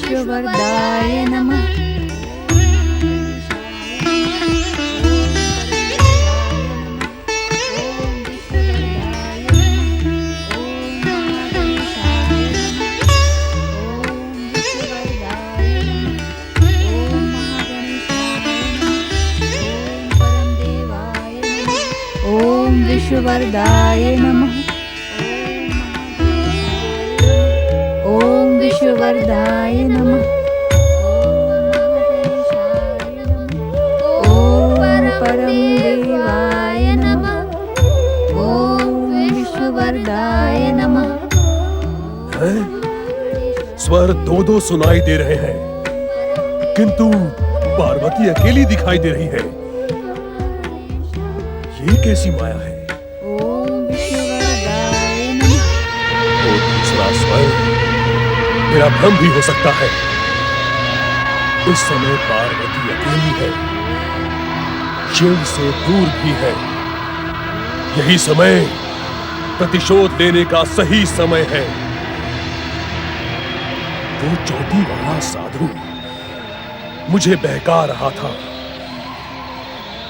विश्ववरदाय नमः। विश्ववरदाय नमः। ओम विश्ववरदाय नमः। ओम परम देवाय नमः। ओम विश्ववरदाय नमः। स्वर दो सुनाई दे रहे हैं, किंतु पार्वती अकेली दिखाई दे रही है। ये कैसी माया है? स्वर मेरा भ्रम भी हो सकता है। इस समय पार्वती अकेली है, शिव से दूर भी है। यही समय प्रतिशोध लेने का सही समय है। वो चोटी वाला साधु मुझे बहका रहा था।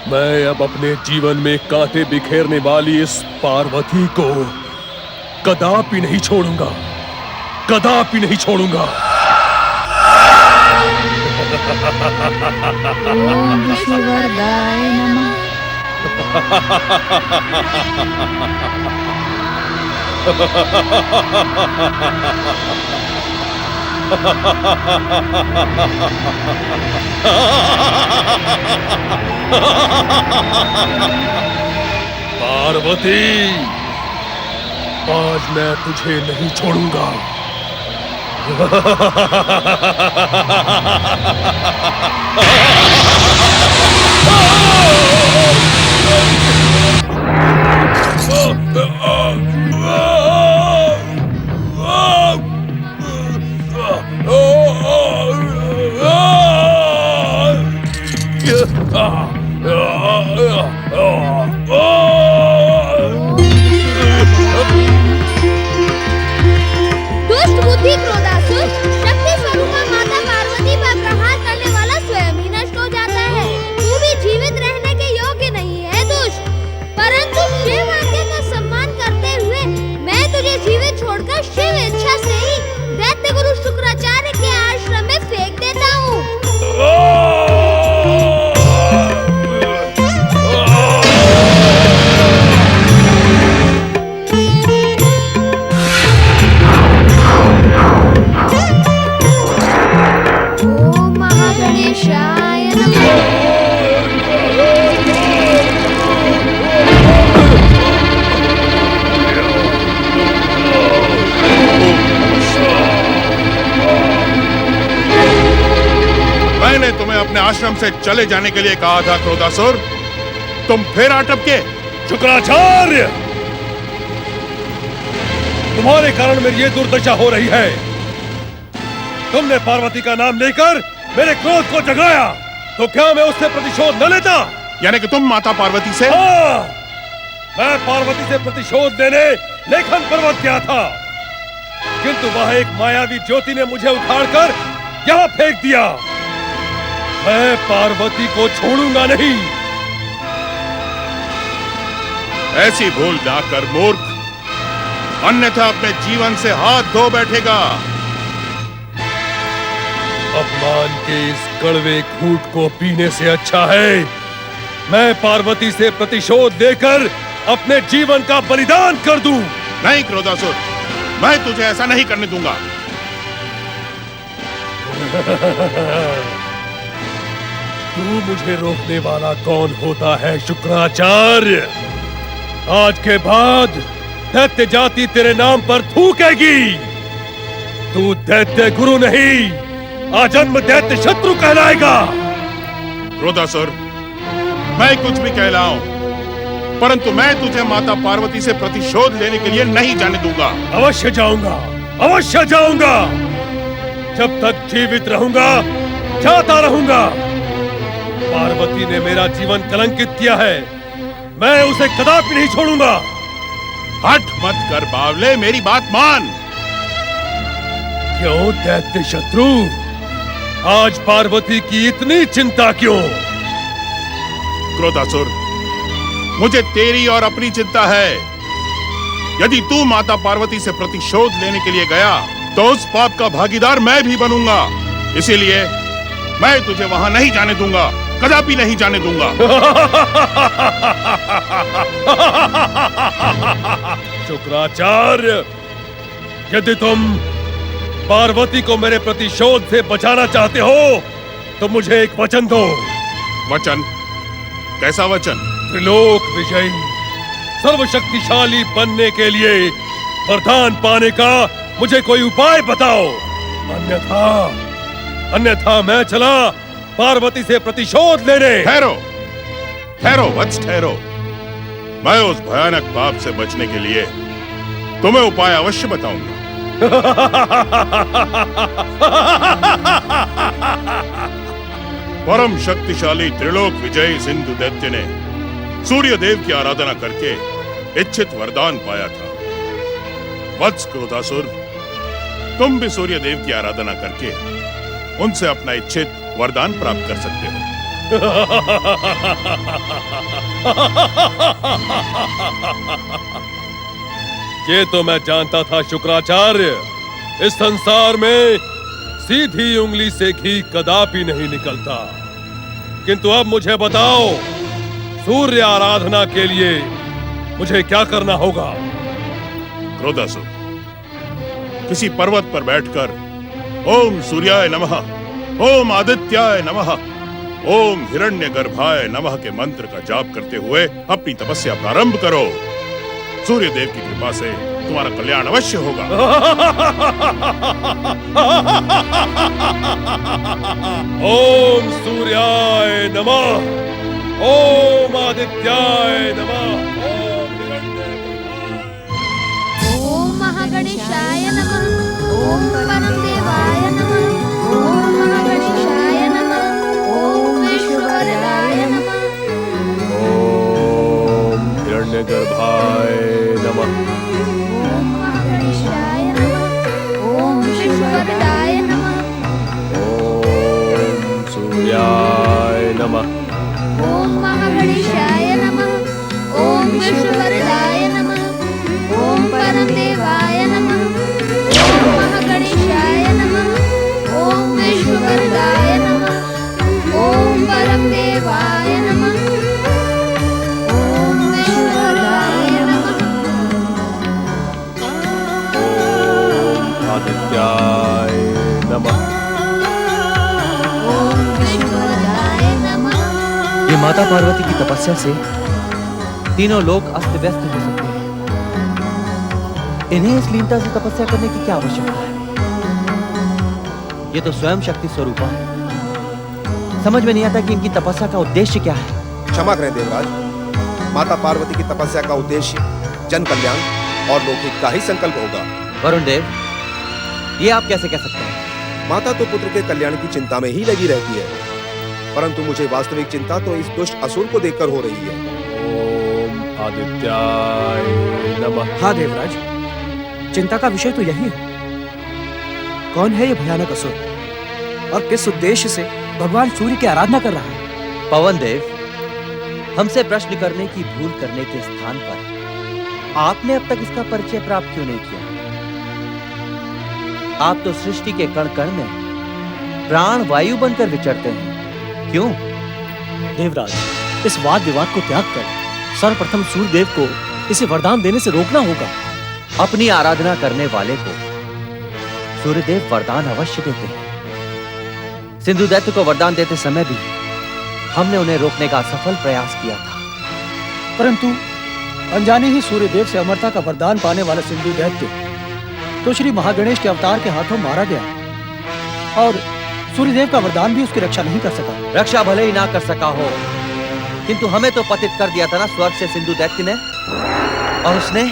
मैं अब अपने जीवन में कांटे बिखेरने वाली इस पार्वती को कदापि नहीं छोड़ूंगा, कदापि नहीं छोड़ूंगा। ओम विश्ववरदाय नमः। पार्वती, आज मैं तुझे नहीं छोड़ूंगा। दुष्ट बुद्धि क्रोधासुर, शक्ति स्वरूपा माता पार्वती पर प्रहार करने वाला स्वयं ही नष्ट हो जाता है। तू भी जीवित रहने के योग्य नहीं है दुष्ट, परंतु शिव आज्ञा का सम्मान करते हुए मैं तुझे जीवित छोड़कर शिव इच्छा से ही दैत्य गुरु शुक्राचार्य के आश्रम में फेंक देता हूँ। ओम महागणेशाय नमः। मैंने तुम्हें अपने आश्रम से चले जाने के लिए कहा था क्रोधासुर, तुम फिर अटके। शुक्राचार्य, तुम्हारे कारण मेरी ये दुर्दशा हो रही है। तुमने पार्वती का नाम लेकर मेरे क्रोध को जगाया, तो क्या मैं उससे प्रतिशोध न लेता? यानी कि तुम माता पार्वती से? हाँ, मैं पार्वती से प्रतिशोध लेने लेखन पर्वत गया था, किंतु वह एक मायावी ज्योति ने मुझे उखाड़कर यहाँ फेंक दिया। मैं पार्वती को छोड़ूंगा नहीं। ऐसी भूल ना कर मूर्ख, अन्यथा अपने जीवन से हाथ धो बैठेगा। अपमान के इस कड़वे घूंट को पीने से अच्छा है मैं पार्वती से प्रतिशोध देकर अपने जीवन का बलिदान कर दूं। नहीं क्रोधासुर, मैं तुझे ऐसा नहीं करने दूंगा। तू मुझे रोकने वाला कौन होता है शुक्राचार्य? आज के बाद दैत्य जाति तेरे नाम पर थूकेगी। तू दैत्य गुरु नहीं, आजन्म दैत्य शत्रु कहलाएगा। क्रोधासुर, मैं कुछ भी कहलाऊं, परंतु मैं तुझे माता पार्वती से प्रतिशोध लेने के लिए नहीं जाने दूंगा। अवश्य जाऊंगा, अवश्य जाऊंगा। जब तक जीवित रहूंगा जाता रहूंगा। पार्वती ने मेरा जीवन कलंकित किया है, मैं उसे कदापि नहीं छोड़ूंगा। हट मत कर बावले, मेरी बात मान। क्यों दैत्य शत्रु, आज पार्वती की इतनी चिंता क्यों? क्रोधासुर, मुझे तेरी और अपनी चिंता है। यदि तू माता पार्वती से प्रतिशोध लेने के लिए गया तो उस पाप का भागीदार मैं भी बनूंगा। इसीलिए मैं तुझे वहां नहीं जाने दूंगा, कदापि नहीं जाने दूंगा। शुक्राचार्य, यदि तुम पार्वती को मेरे प्रतिशोध से बचाना चाहते हो तो मुझे एक वचन दो। वचन? कैसा वचन? त्रिलोक विजयी, सर्वशक्तिशाली बनने के लिए वरदान पाने का मुझे कोई उपाय बताओ, अन्यथा मैं चला पार्वती से प्रतिशोध लेने। ठहरो, ठहरो वत्स, ठहरो। मैं उस भयानक पाप से बचने के लिए तुम्हें उपाय अवश्य बताऊंगा। परम शक्तिशाली त्रिलोक विजयी सिंधु दैत्य ने सूर्य देव की आराधना करके इच्छित वरदान पाया था। वत्स क्रोधासुर, तुम भी सूर्य देव की आराधना करके उनसे अपना इच्छित वरदान प्राप्त कर सकते हो। ये तो मैं जानता था शुक्राचार्य, इस संसार में सीधी उंगली से घी कदापि नहीं निकलता। किंतु अब मुझे बताओ, सूर्य आराधना के लिए मुझे क्या करना होगा? क्रोधासुर, किसी पर्वत पर बैठकर ओम सूर्याय नमः, ओम आदित्याय नमः, ओम हिरण्यगर्भाय नमः के मंत्र का जाप करते हुए अपनी तपस्या प्रारंभ करो। सूर्य देव की कृपा से तुम्हारा कल्याण अवश्य होगा। ओम सूर्याय नमः, ओम आदित्याय नमः, ओम हिरण्यगर्भाय। ओम महागणेशाय नमः, ओम परम देवाय नमः, ओम महागणेशाय नमः, ओम विश्ववरदाय नमः, ओम हिरण्यगर्भाय नमः, ओम महागणेशाय नमः, ओम विश्ववरदाय नमः, ओम सूर्याय नमः, ओम महागणेशाय नमः, ओम विश्ववरदाय नमः, ओम परम देवाय नमः, ओम महागणेशाय नमः, ओम विश्ववरदाय नमः, ओम परम देवाय नमः, ओम विश्ववरदाय नमः, ओम आदित्याय नमः। ओम विश्ववरदाय नमः। ये माता पार्वती की तपस्या से तीनों लोग अस्त व्यस्त हो सकते हैं। इन्हें इस लीनता से तपस्या करने की क्या आवश्यकता है? ये तो स्वयं शक्ति स्वरूपा है। समझ में नहीं आता कि इनकी तपस्या का उद्देश्य क्या है। क्षमा करें देवराज, माता पार्वती की तपस्या का उद्देश्य जन कल्याण और लोकहित का ही संकल्प होगा। वरुण देव, ये आप कैसे कह सकते हैं? माता तो पुत्र के कल्याण की चिंता में ही लगी रहती है, परंतु मुझे वास्तविक चिंता तो इस दुष्ट असुर को देखकर हो रही है। ओम आदित्याय नमः। हाँ देवराज, चिंता का विषय तो यही है। कौन है ये भयानक असुर और किस उद्देश्य से भगवान सूर्य की आराधना कर रहा है? पवन देव, हमसे प्रश्न करने की भूल करने के स्थान पर आपने अब तक इसका परिचय प्राप्त क्यों नहीं किया? आप तो सृष्टि के कण कण में प्राण वायु बनकर विचरते हैं, क्यों? देवराज, इस वाद विवाद को त्याग कर सर्वप्रथम सूर्य देव को इसे वरदान देने से रोकना होगा। अपनी आराधना करने वाले को सूर्यदेव वरदान अवश्य देते हैं। सिंधु दैत्य को वरदान देते समय भी हमने उन्हें रोकने का सफल प्रयास किया था, परंतु अनजाने ही सूर्य देव से अमरता का वरदान पाने वाला सिंधु दैत्य तो श्री महागणेश के अवतार के हाथों मारा गया और सूर्य देव का वरदान भी उसकी रक्षा नहीं कर सका। रक्षा भले ही ना कर सका हो, किंतु हमें तो पतित कर दिया था ना स्वर्ग से सिंधु दैत्य ने, और उसने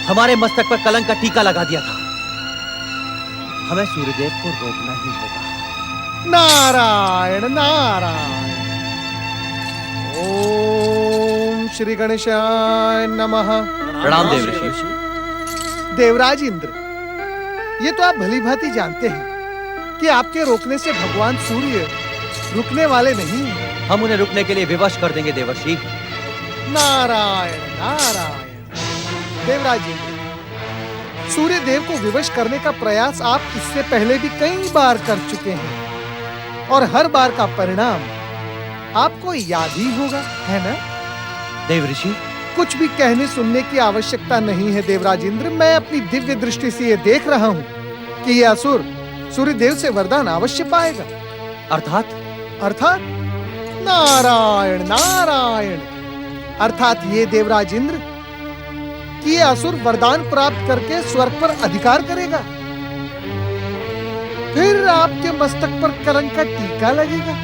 हमारे मस्तक पर कलंक का टीका लगा दिया था। हमें सूर्यदेव को रोकना ही होगा। नारायण नारायण। ओम श्री गणेशाय नमः। प्रणाम देव ऋषि। देवराज इंद्र, ये तो आप भली भांति जानते हैं कि आपके रोकने से भगवान सूर्य रुकने वाले नहीं हैं। हम उन्हें रुकने के लिए विवश कर देंगे देवर्षि। नारायण नारायण। देवराज जी, सूर्य देव को विवश करने का प्रयास आप इससे पहले भी कई बार कर चुके हैं और हर बार का परिणाम आपको याद ही होगा, है ना? देवर्षि, कुछ भी कहने सुनने की आवश्यकता नहीं है देवराजेंद्र। मैं अपनी दिव्य दृष्टि से ये देख रहा हूँ कि ये असुर सूर्यदेव से वरदान अवश्य पाएगा। अर्थात नारायण नारायण। अर्थात ये देवराजेंद्र कि ये असुर वरदान प्राप्त करके स्वर्ग पर अधिकार करेगा, फिर आपके मस्तक पर कलंक का टीका लगेगा।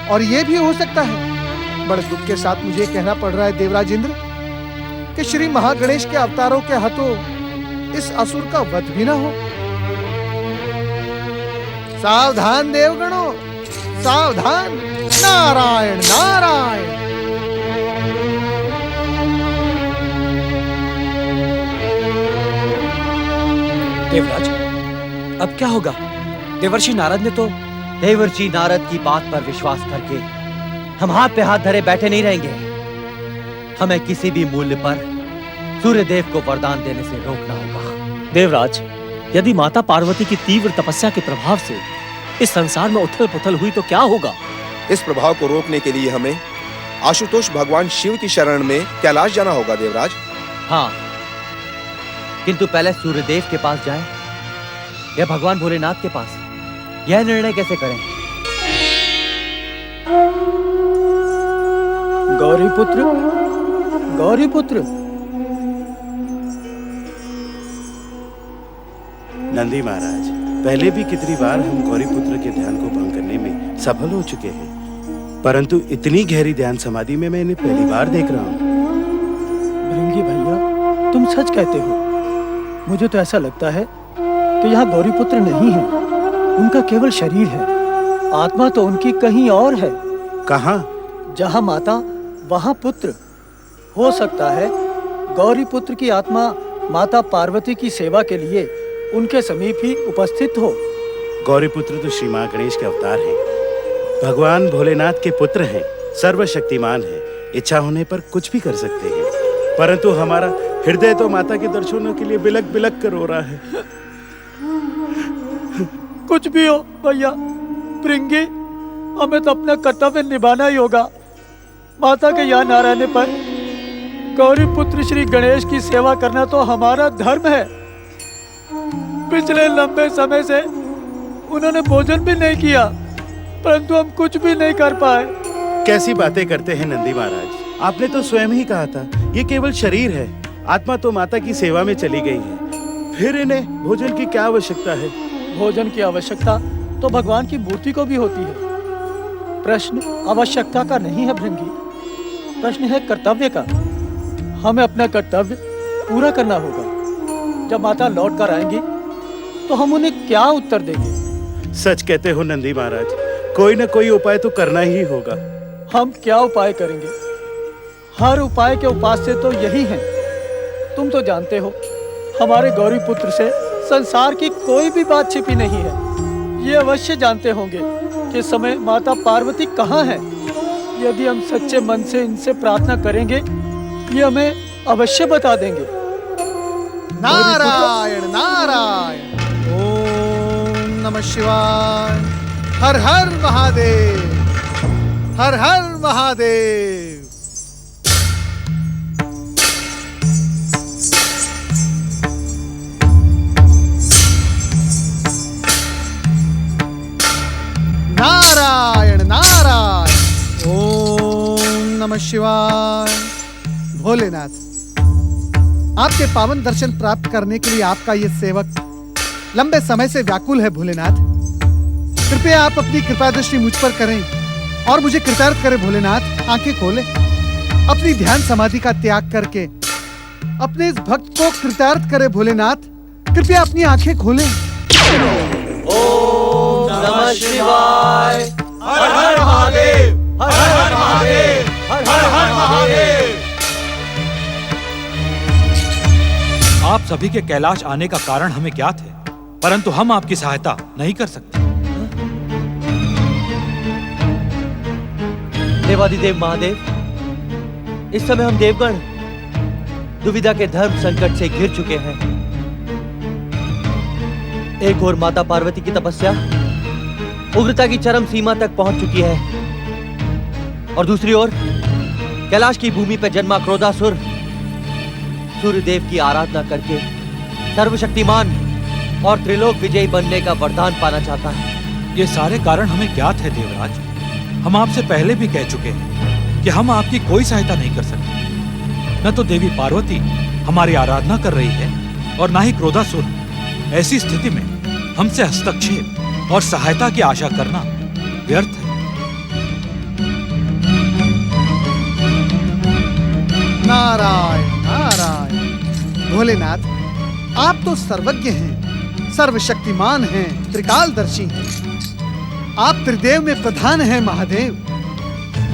और ये भी हो सकता है, बड़े दुख के साथ मुझे कहना पड़ रहा है देवराजेंद्र, कि श्री महागणेश के अवतारों के हाथों इस असुर का वध भी ना हो। सावधान देवगणों, सावधान। नारायण नारायण। देवराज, अब क्या होगा? देवर्षि नारद ने तो देवर्षि नारद की बात पर विश्वास करके हम हाथ पे हाथ धरे बैठे नहीं रहेंगे। हमें किसी भी मूल्य पर सूर्यदेव को वरदान देने से रोकना होगा। देवराज, यदि माता पार्वती की तीव्र तपस्या के प्रभाव से इस संसार में उथल पुथल हुई तो क्या होगा? इस प्रभाव को रोकने के लिए हमें आशुतोष भगवान शिव की शरण में कैलाश जाना होगा देवराज। हाँ, किंतु पहले सूर्यदेव के पास जाएं या भगवान भोलेनाथ के पास, यह निर्णय कैसे करें? गौरीपुत्र, गौरीपुत्र। नंदी महाराज, पहले भी कितनी बार हम गौरीपुत्र के ध्यान को भंग करने में सफल हो चुके हैं, परंतु इतनी गहरी ध्यान समाधि में मैं इन्हें पहली बार देख रहा हूँ। भृंगी भैया, तुम सच कहते हो। मुझे तो ऐसा लगता है कि यहाँ गौरीपुत्र नहीं है, उनका केवल शरीर है। आत्मा तो उनकी कहीं और है। कहाँ? जहाँ माता वहाँ पुत्र। हो सकता है गौरीपुत्र की आत्मा माता पार्वती की सेवा के लिए उनके समीप ही उपस्थित हो। गौरीपुत्र तो श्री मां गणेश के अवतार हैं, भगवान भोलेनाथ के पुत्र हैं, सर्वशक्तिमान हैं, इच्छा होने पर कुछ भी कर सकते हैं, परंतु हमारा हृदय तो माता के दर्शनों के लिए बिलक बिलक कर रो रहा है। कुछ भी हो भैया, भृंगी, हमें तो अपना कर्तव्य निभाना ही होगा। माता के यहाँ न रहने पर गौरी पुत्र श्री गणेश की सेवा करना तो हमारा धर्म है। पिछले लंबे समय से उन्होंने भोजन भी नहीं किया, परंतु हम कुछ भी नहीं कर पाए। कैसी बातें करते हैं नंदी महाराज, आपने तो स्वयं ही कहा था ये केवल शरीर है, आत्मा तो माता की सेवा में चली गई है, फिर इन्हें भोजन की क्या आवश्यकता है? भोजन की आवश्यकता तो भगवान की मूर्ति को भी होती है। प्रश्न आवश्यकता का नहीं है भृंगी, प्रश्न है कर्तव्य का। हमें अपना कर्तव्य पूरा करना होगा। जब माता लौट कर आएंगी तो हम उन्हें क्या उत्तर देंगे? सच कहते हो नंदी महाराज, कोई न कोई उपाय तो करना ही होगा। हम क्या उपाय करेंगे? हर उपाय के उपास्य तो यही हैं। तुम तो जानते हो हमारे गौरी पुत्र से संसार की कोई भी बात छिपी नहीं है। ये अवश्य जानते होंगे कि इस समय माता पार्वती कहाँ है। यदि हम सच्चे मन से इनसे प्रार्थना करेंगे, ये हमें अवश्य बता देंगे। नारायण नारायण। ओम नमः शिवाय। हर हर महादेव, हर हर महादेव। नारायण नारायण। ओम नमः शिवाय। भोलेनाथ, आपके पावन दर्शन प्राप्त करने के लिए आपका ये सेवक लंबे समय से व्याकुल है। भोलेनाथ, कृपया आप अपनी कृपा दृष्टि मुझ पर करें और मुझे कृतार्थ करें। भोलेनाथ, आंखें खोलें, अपनी ध्यान समाधि का त्याग करके अपने इस भक्त को कृतार्थ करें। भोलेनाथ, कृपया अपनी आंखें खोलें। ओम नमः शिवाय। हर हर महादेव, हर हर महादेव, हर हर महादेव। आप सभी के कैलाश आने का कारण हमें ज्ञात है। परंतु हम आपकी सहायता नहीं कर सकते। देवादिदेव महादेव, इस समय हम देवगण दुविधा के धर्म संकट से घिर चुके हैं। एक ओर माता पार्वती की तपस्या उग्रता की चरम सीमा तक पहुंच चुकी है और दूसरी ओर कैलाश की भूमि पर जन्मा क्रोधासुर सूर्यदेव की आराधना करके सर्वशक्तिमान और त्रिलोक विजयी बनने का वरदान पाना चाहता है। ये सारे कारण हमें ज्ञात है देवराज। हम आपसे पहले भी कह चुके हैं कि हम आपकी कोई सहायता नहीं कर सकते। न तो देवी पार्वती हमारी आराधना कर रही है और न ही क्रोधासुर। ऐसी स्थिति में हमसे हस्तक्षेप और सहायता की आशा करना व्यर्थ है। नारायण नारायण। भोलेनाथ, आप तो सर्वज्ञ हैं, सर्वशक्तिमान हैं, त्रिकालदर्शी हैं। आप त्रिदेव में प्रधान हैं महादेव।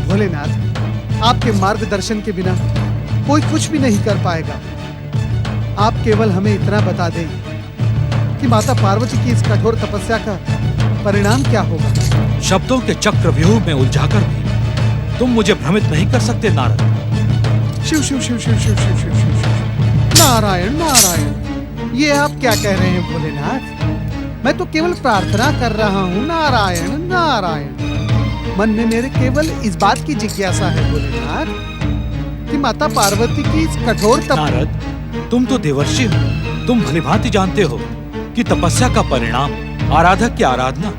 भोलेनाथ, आपके मार्गदर्शन के बिना कोई कुछ भी नहीं कर पाएगा। आप केवल हमें इतना बता दें कि माता पार्वती की इस कठोर तपस्या का परिणाम क्या होगा। शब्दों के चक्रव्यूह में उलझाकर भी तुम मुझे भ्रमित नहीं कर सकते नारद। शिव शिव शिव शिव शिव शिव शिव शिव शिव। नारायण नारायण, ये आप क्या कह रहे हैं भोलेनाथ? मैं तो केवल प्रार्थना कर रहा हूँ। नारायण नारायण। मन में मेरे केवल इस बात की जिज्ञासा है भोलेनाथ कि माता पार्वती की इस कठोर नारद, तुम तो देवर्षि हो। तुम भलीभांति जानते हो कि तपस्या का परिणाम आराधक की आराधना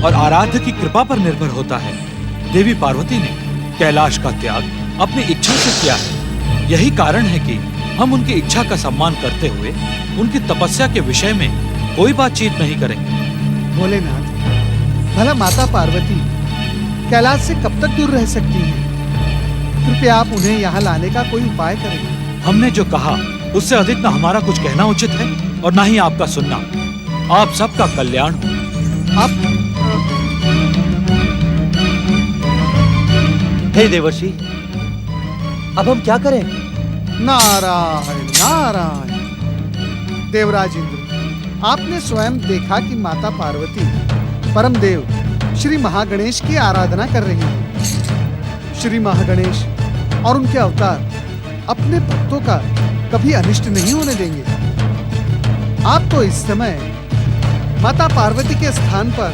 और आराध्य की कृपा पर निर्भर होता है। देवी पार्वती ने कैलाश का त्याग अपनी इच्छा से किया है। यही कारण है कि हम उनकी इच्छा का सम्मान करते हुए उनकी तपस्या के विषय में कोई बातचीत नहीं करेंगे। भोलेनाथ, भला माता पार्वती कैलाश से कब तक दूर रह सकती हैं? कृपया आप उन्हें यहाँ लाने का कोई उपाय करें। हमने जो कहा उससे अधिक न हमारा कुछ कहना उचित है और न ही आपका सुनना। आप सबका कल्याण हो। आप हे देवर्षि, अब हम क्या करें? नारायण नारायण। देवराज इंद्र, आपने स्वयं देखा कि माता पार्वती परम देव श्री महागणेश की आराधना कर रही है। श्री महागणेश और उनके अवतार अपने भक्तों का कभी अनिष्ट नहीं होने देंगे। आप तो इस समय माता पार्वती के स्थान पर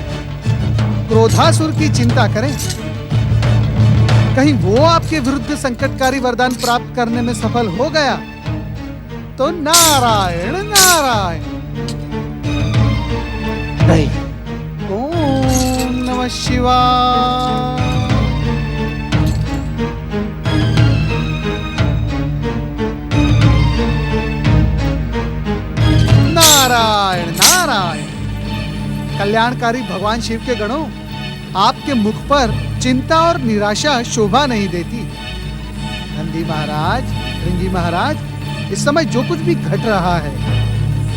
क्रोधासुर की चिंता करें। कहीं वो आपके विरुद्ध संकटकारी वरदान प्राप्त करने में सफल हो गया तो नारायण नारायण। नहीं। ओम नमः शिवाय। नारायण नारायण। कल्याणकारी भगवान शिव के गणों, आपके मुख पर चिंता और निराशा शोभा नहीं देती। नंदी महाराज, भृंगी महाराज, इस समय जो कुछ भी घट रहा है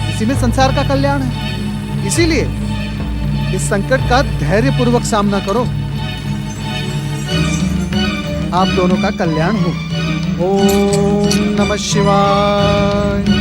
इसी में संसार का कल्याण है। इसीलिए इस संकट का धैर्यपूर्वक सामना करो। आप दोनों का कल्याण हो। ओम नमः शिवाय।